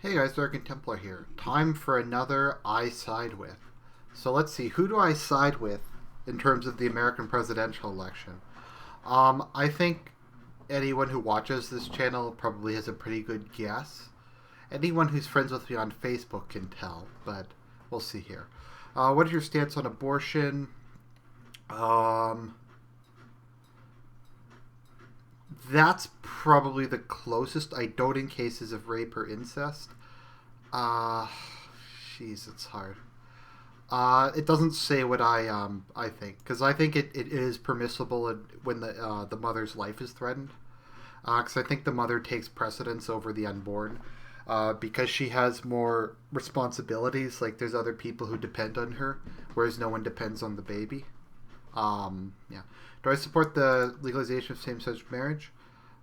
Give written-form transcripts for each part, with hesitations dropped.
Hey guys, Argent Templar here. Time for another I side with. So let's see, who do I side with in terms of the American presidential election? I think anyone who watches this channel probably has a pretty good guess. Anyone who's friends with me on Facebook can tell, but we'll see here. What is your stance on abortion? Um, that's probably the closest. I don't in cases of rape or incest. Uh, Jeez, it's hard. It doesn't say what I think because I think it is permissible when the mother's life is threatened. Because I think the mother takes precedence over the unborn. Because she has more responsibilities. Like there's other people who depend on her, whereas no one depends on the baby. Yeah. Do I support the legalization of same-sex marriage?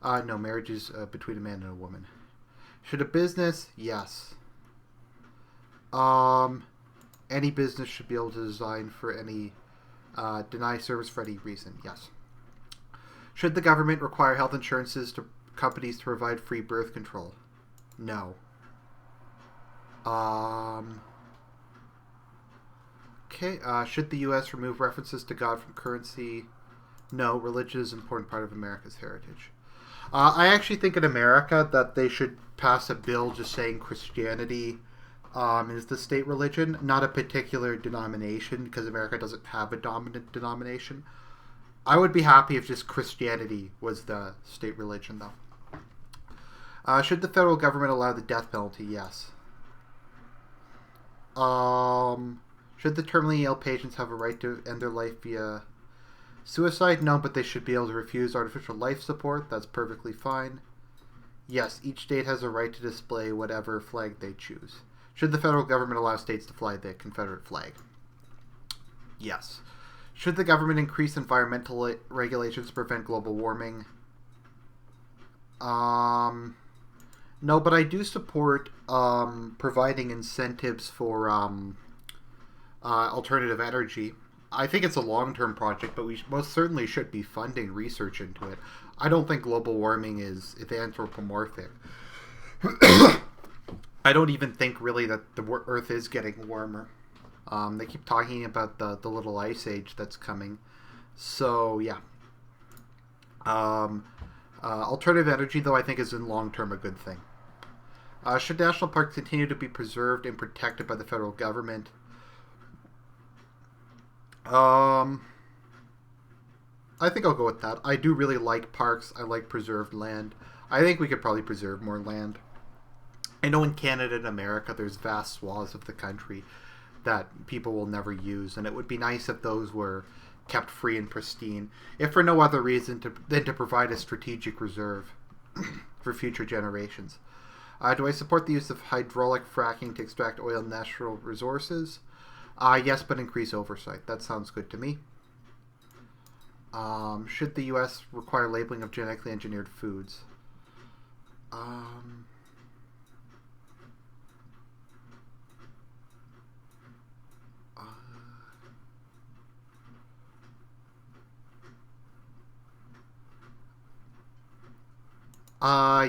No, marriage is between a man and a woman. Should a business? Yes. Um, any business should be able to design for any deny service for any reason. Yes. Should the government require health insurances to companies to provide free birth control? No. Um, okay. Should the U.S. remove references to God from currency? No. Religion is an important part of America's heritage. I actually think in America that they should pass a bill just saying Christianity is the state religion, not a particular denomination, because America doesn't have a dominant denomination. I would be happy if just Christianity was the state religion, though. Should the federal government allow the death penalty? Yes. Should the terminally ill patients have a right to end their life via suicide? No, but they should be able to refuse artificial life support. That's perfectly fine. Yes, each state has a right to display whatever flag they choose. Should the federal government allow states to fly the Confederate flag? Yes. Should the government increase environmental regulations to prevent global warming? No, but I do support providing incentives for alternative energy. I think it's a long-term project, but we most certainly should be funding research into it. I don't think global warming is anthropomorphic. I don't even think really that the Earth is getting warmer. They keep talking about the little ice age that's coming. So, yeah. Alternative energy, though, I think is in long term a good thing. Should national parks continue to be preserved and protected by the federal government? I think I'll go with that. I do really like parks. I like preserved land. I think we could probably preserve more land. I know in Canada and America there's vast swaths of the country that people will never use, and it would be nice if those were kept free and pristine, if for no other reason than to provide a strategic reserve for future generations. Do I support the use of hydraulic fracking to extract oil and natural resources? Yes, but increase oversight. That sounds good to me. Should the U.S. require labeling of genetically engineered foods? Um,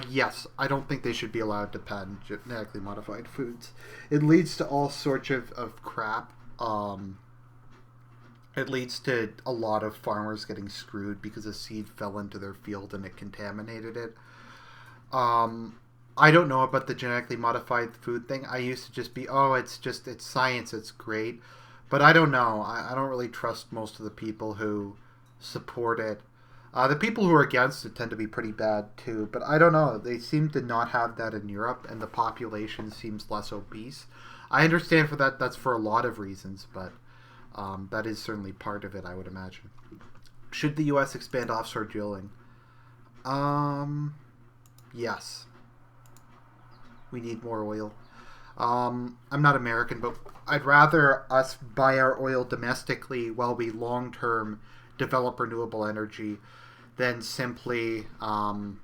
yes, I don't think they should be allowed to patent genetically modified foods. It leads to all sorts of crap. It leads to a lot of farmers getting screwed because a seed fell into their field and it contaminated it. I don't know about the genetically modified food thing. I used to just be, oh, it's science, it's great. But I don't know. I don't really trust most of the people who support it. The people who are against it tend to be pretty bad too, but I don't know. They seem to not have that in Europe, and the population seems less obese. I understand for that. That's for a lot of reasons, but that is certainly part of it, I would imagine. Should the U.S. expand offshore drilling? Yes. We need more oil. I'm not American, but I'd rather us buy our oil domestically while we long term develop renewable energy than simply buying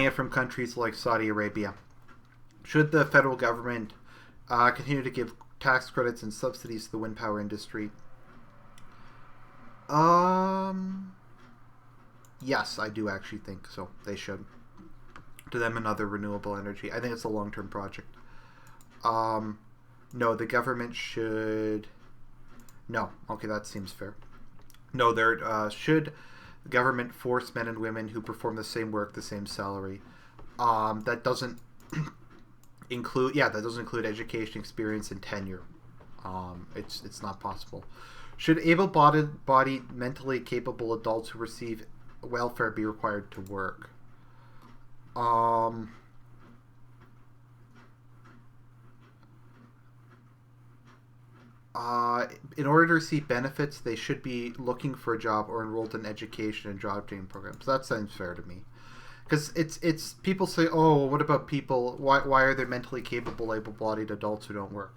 it from countries like Saudi Arabia. Should the federal government continue to give tax credits and subsidies to the wind power industry? Yes, I do actually think so. They should. to them another renewable energy. I think it's a long-term project. No, the government should... No, okay, that seems fair. No, there should the government force men and women who perform the same work the same salary. That doesn't include education, experience, and tenure. It's not possible. Should able-bodied, mentally capable adults who receive welfare be required to work? In order to receive benefits, they should be looking for a job or enrolled in education and job training programs. That sounds fair to me. Because it's people say, oh, what about people? Why are there mentally capable, able-bodied adults who don't work?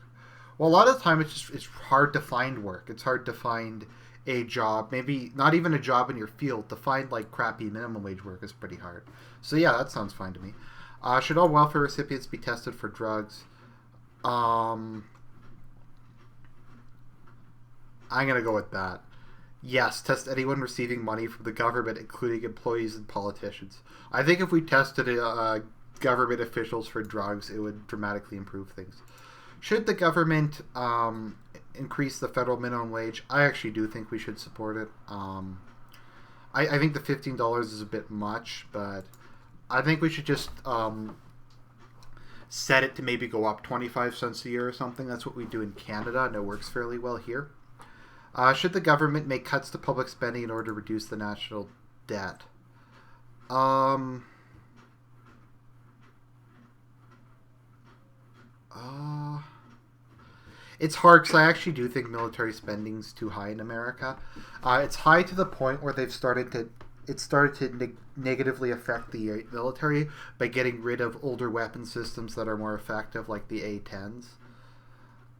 Well, a lot of the time it's hard to find work. It's hard to find a job, maybe not even a job in your field. To find like crappy minimum wage work is pretty hard. So yeah, that sounds fine to me. Should all welfare recipients be tested for drugs? I'm going to go with that. Yes, test anyone receiving money from the government, including employees and politicians. I think if we tested government officials for drugs, it would dramatically improve things. Should the government increase the federal minimum wage? I actually do think we should support it. I think the $15 is a bit much, but I think we should just set it to maybe go up 25 cents a year or something. That's what we do in Canada, and it works fairly well here. Should the government make cuts to public spending in order to reduce the national debt? It's hard because I actually do think military spending's too high in America. It's high to the point where they've started to negatively affect the military by getting rid of older weapon systems that are more effective, like the A-10s.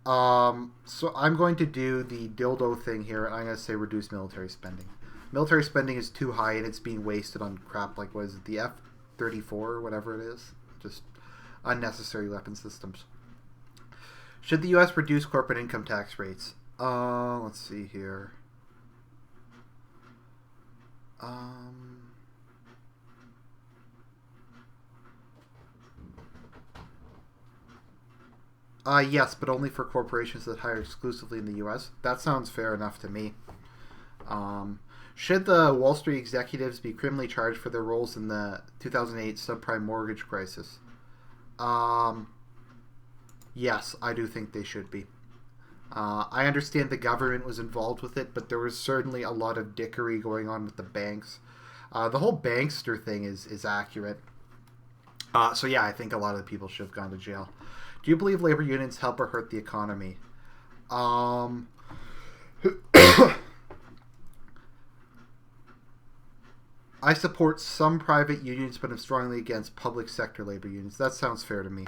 So I'm going to do the dildo thing here, and I'm going to say reduce military spending. Military spending is too high, and it's being wasted on crap like, what is it, the F-34 or whatever it is? Just unnecessary weapon systems. Should the U.S. reduce corporate income tax rates? Let's see here. Yes, but only for corporations that hire exclusively in the U.S. That sounds fair enough to me. Should the Wall Street executives be criminally charged for their roles in the 2008 subprime mortgage crisis? Yes, I do think they should be. I understand the government was involved with it, but there was certainly a lot of dickery going on with the banks. The whole bankster thing is accurate. So yeah, I think a lot of the people should have gone to jail. Do you believe labor unions help or hurt the economy? I support some private unions, but I'm strongly against public sector labor unions. That sounds fair to me.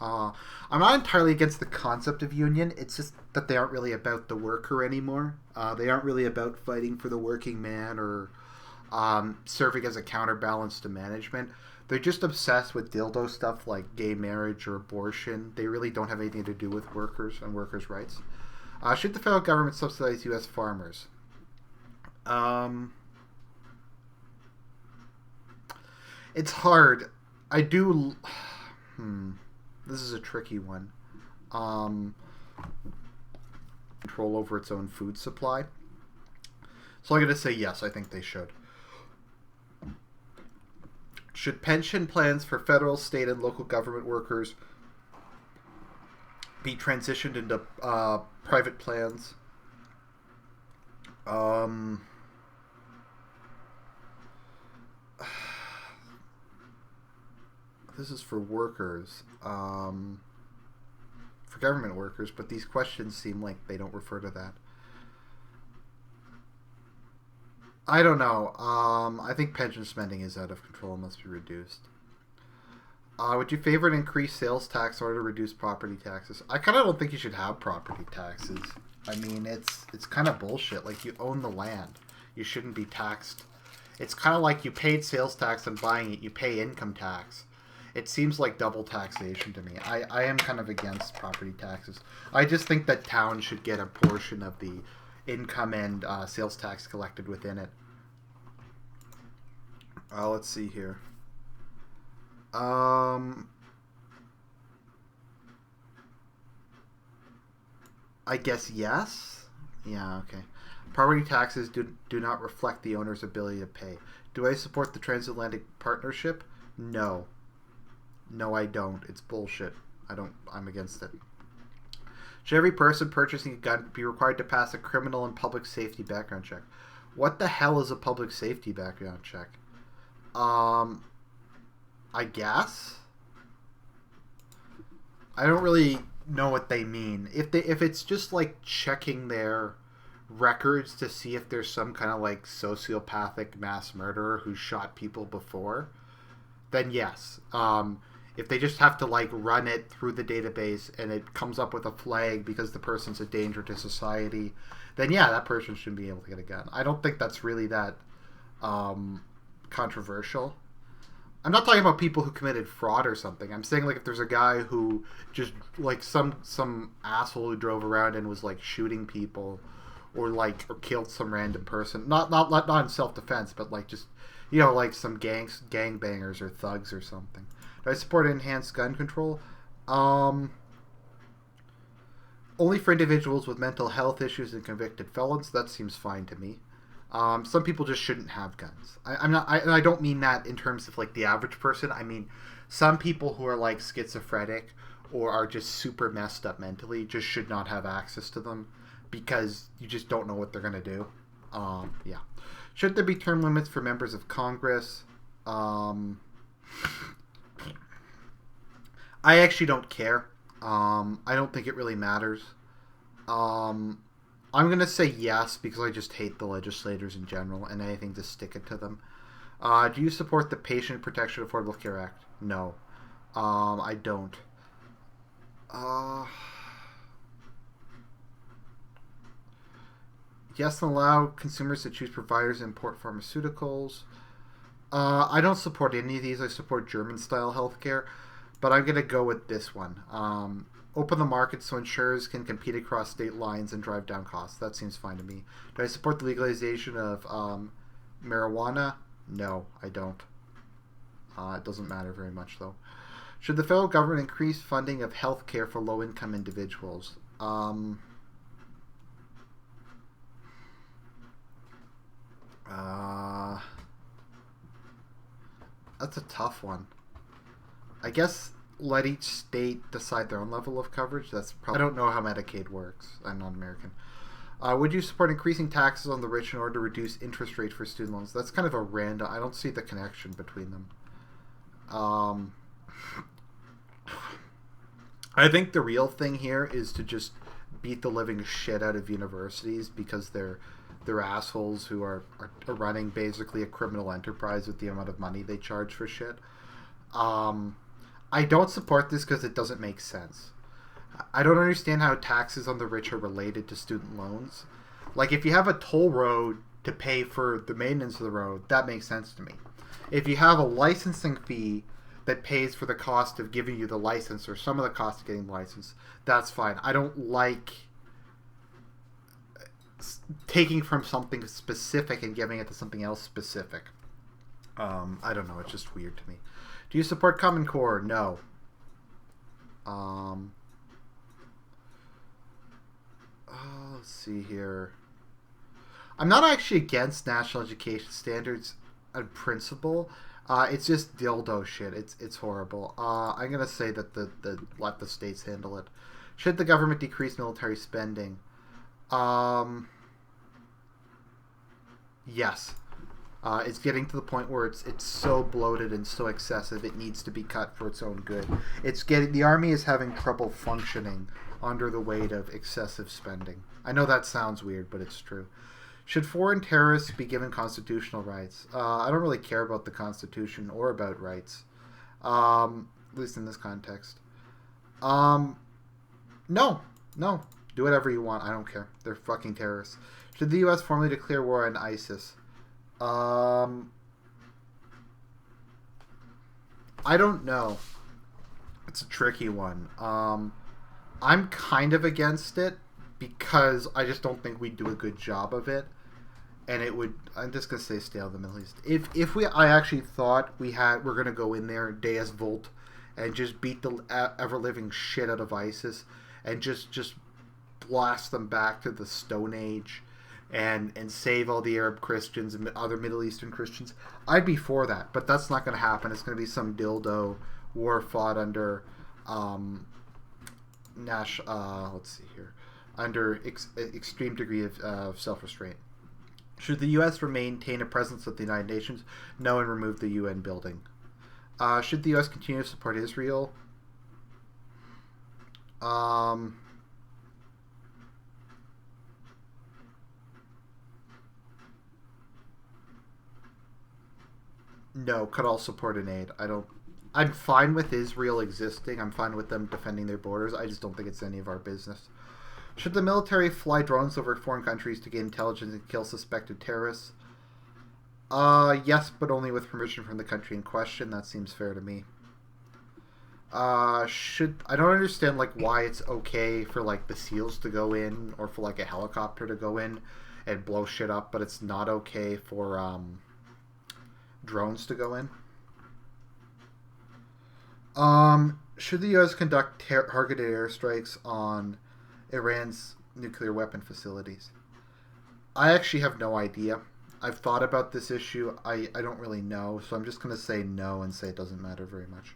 I'm not entirely against the concept of union. It's just that they aren't really about the worker anymore. They aren't really about fighting for the working man or serving as a counterbalance to management. They're just obsessed with dildo stuff like gay marriage or abortion. They really don't have anything to do with workers and workers' rights. Should the federal government subsidize U.S. farmers? It's hard. I do... This is a tricky one. Control over its own food supply. So I'm going to say yes, I think they should. Should pension plans for federal, state, and local government workers be transitioned into private plans? This is for workers, for government workers, but these questions seem like they don't refer to that. I don't know. I think pension spending is out of control and must be reduced. Would you favor an increased sales tax in order to reduce property taxes? I kind of don't think you should have property taxes. I mean, it's kind of bullshit. Like, you own the land. You shouldn't be taxed. It's kind of like you paid sales tax on buying it. You pay income tax. It seems like double taxation to me. I am kind of against property taxes. I just think that towns should get a portion of the income and sales tax collected within it. Let's see here. Um, I guess yes. Yeah, okay. Property taxes do not reflect the owner's ability to pay. Do I support the transatlantic partnership? No. No, I don't. It's bullshit. I'm against it. Should every person purchasing a gun be required to pass a criminal and public safety background check? What the hell is a public safety background check? I guess. I don't really know what they mean. If it's just like checking their records to see if there's some kind of like sociopathic mass murderer who shot people before, then yes. If they just have to like run it through the database and it comes up with a flag because the person's a danger to society, then yeah, that person shouldn't be able to get a gun. I don't think that's really that controversial. I'm not talking about people who committed fraud or something. I'm saying like if there's a guy who just like some asshole who drove around and was like shooting people or killed some random person. Not in self defense, but like just like some gangbangers or thugs or something. Do I support enhanced gun control? Only for individuals with mental health issues and convicted felons. That seems fine to me. Some people just shouldn't have guns. I don't mean that in terms of like the average person. I mean some people who are like schizophrenic or are just super messed up mentally just should not have access to them because you just don't know what they're gonna do. Yeah. Should there be term limits for members of Congress? I actually don't care. I don't think it really matters. I'm going to say yes because I just hate the legislators in general and anything to stick it to them. Do you support the Patient Protection Affordable Care Act? No. I don't. Yes, and allow consumers to choose providers and import pharmaceuticals. I don't support any of these. I support German-style healthcare. But I'm going to go with this one. Open the market so insurers can compete across state lines and drive down costs. That seems fine to me. Do I support the legalization of marijuana? No, I don't. It doesn't matter very much, though. Should the federal government increase funding of health care for low-income individuals? That's a tough one. I guess let each state decide their own level of coverage. That's probably. I don't know how Medicaid works. I'm not American. Would you support increasing taxes on the rich in order to reduce interest rates for student loans? That's kind of a random. I don't see the connection between them. I think the real thing here is to just beat the living shit out of universities because they're assholes who are running basically a criminal enterprise with the amount of money they charge for shit. I don't support this because it doesn't make sense. I don't understand how taxes on the rich are related to student loans. Like, if you have a toll road to pay for the maintenance of the road, that makes sense to me. If you have a licensing fee that pays for the cost of giving you the license or some of the cost of getting the license, that's fine. I don't like taking from something specific and giving it to something else specific. I don't know. It's just weird to me. Do you support Common Core? No. Let's see here. I'm not actually against national education standards in principle. It's just dildo shit. It's horrible. I'm gonna say that let the states handle it. Should the government decrease military spending? Yes. It's getting to the point where it's so bloated and so excessive it needs to be cut for its own good. The army is having trouble functioning under the weight of excessive spending. I know that sounds weird, but it's true. Should foreign terrorists be given constitutional rights? I don't really care about the Constitution or about rights, at least in this context. No. Do whatever you want. I don't care. They're fucking terrorists. Should the U.S. formally declare war on ISIS? I don't know. It's a tricky one. I'm kind of against it because I just don't think we do a good job of it. and it would. I'm just gonna say stay out of the Middle East. I actually thought we're gonna go in there Deus Volt, and just beat the ever living shit out of ISIS, and just blast them back to the Stone Age, and save all the Arab Christians and other Middle Eastern Christians. I'd be for that, but that's not gonna happen. It's gonna be some dildo war fought under let's see here, under extreme degree of self-restraint. Should the U.S. maintain a presence at the United Nations? No, and remove the UN building. Should the U.S. continue to support Israel? No, cut all support and aid. I'm fine with Israel existing. I'm fine with them defending their borders. I just don't think it's any of our business. Should the military fly drones over foreign countries to gain intelligence and kill suspected terrorists? Yes, but only with permission from the country in question. That seems fair to me. I don't understand why it's okay for the SEALs to go in or for a helicopter to go in and blow shit up, but it's not okay for drones to go in. Should the U.S. conduct targeted airstrikes on Iran's nuclear weapon facilities? I actually have no idea. I've thought about this issue. I don't really know, so I'm just going to say no and say it doesn't matter very much.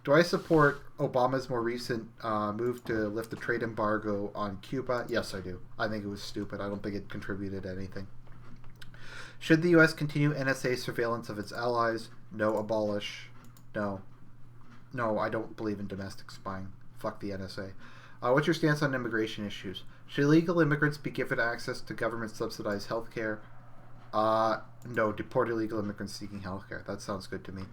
Do I support Obama's more recent move to lift the trade embargo on Cuba? Yes, I do. I think it was stupid. I don't think it contributed anything. Should the U.S. continue NSA surveillance of its allies? No. Abolish. No. No, I don't believe in domestic spying. Fuck the NSA. What's your stance on immigration issues? Should illegal immigrants be given access to government-subsidized health care? No, deport illegal immigrants seeking health care. That sounds good to me.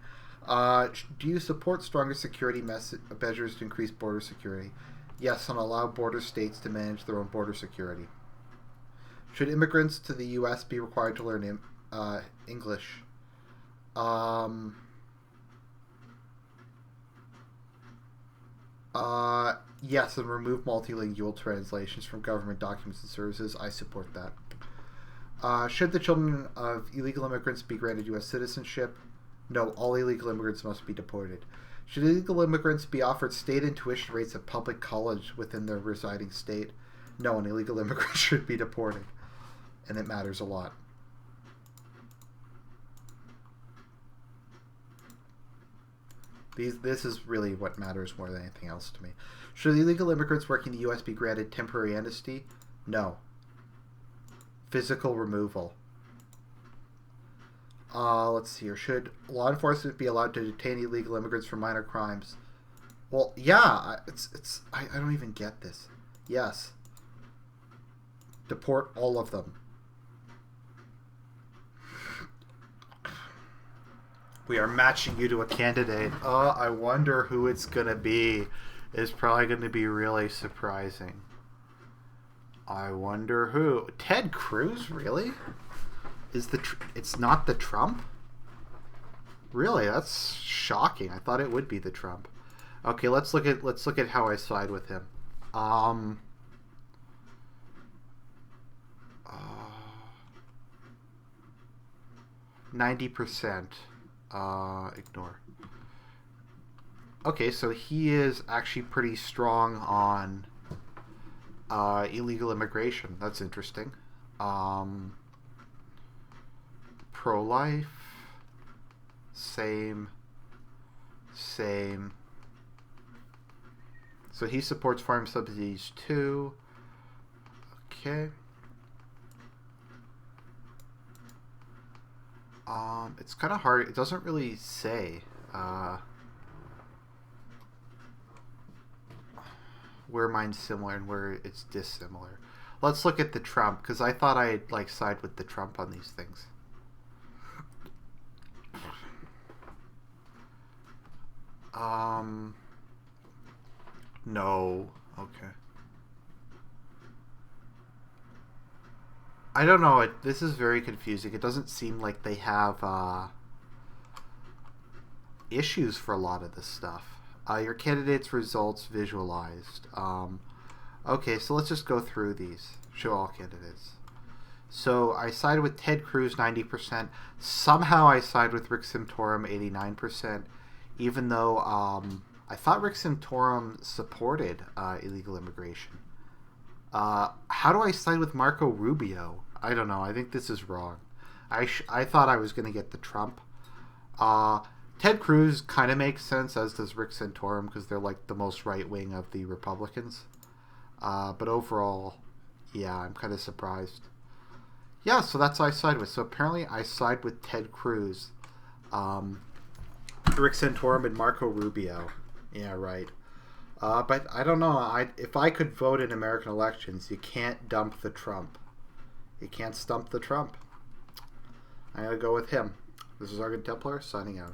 Do you support stronger security measures to increase border security? Yes, and allow border states to manage their own border security. Should immigrants to the U.S. be required to learn English? Yes, and remove multilingual translations from government documents and services. I support that. Should the children of illegal immigrants be granted U.S. citizenship? No, all illegal immigrants must be deported. Should illegal immigrants be offered state and tuition rates at public college within their residing state? No, an illegal immigrant should be deported. And it matters a lot. This is really what matters more than anything else to me. Should illegal immigrants working in the U.S. be granted temporary amnesty? No. Physical removal. Let's see here. Should law enforcement be allowed to detain illegal immigrants for minor crimes? Well, yeah. I don't even get this. Yes. Deport all of them. We are matching you to a candidate. I wonder who it's going to be. It's probably going to be really surprising. I wonder who. Ted Cruz, really? It's not the Trump? Really, that's shocking. I thought it would be the Trump. Okay, let's look at how I side with him. 90%. Ignore. Okay, so he is actually pretty strong on illegal immigration. That's interesting. Pro-life. Same. So he supports farm subsidies too. Okay. It's kind of hard. It doesn't really say where mine's similar and where it's dissimilar. Let's look at the Trump, because I thought I'd side with the Trump on these things. No. Okay. I don't know. This is very confusing. It doesn't seem like they have issues for a lot of this stuff. Your candidates' results visualized. Okay, so let's just go through these. Show all candidates. So I side with Ted Cruz 90%. Somehow I side with Rick Santorum 89%, even though I thought Rick Santorum supported illegal immigration. How do I side with Marco Rubio? I don't know. I think this is wrong. I thought I was going to get the Trump. Ted Cruz kind of makes sense, as does Rick Santorum, because they're like the most right wing of the Republicans. But overall, yeah, I'm kind of surprised. Yeah, so that's who I side with. So apparently I side with Ted Cruz, Rick Santorum, and Marco Rubio. Yeah, right. But I don't know. If I could vote in American elections, you can't dump the Trump. You can't stump the Trump. I gotta go with him. This is Argent Templar signing out.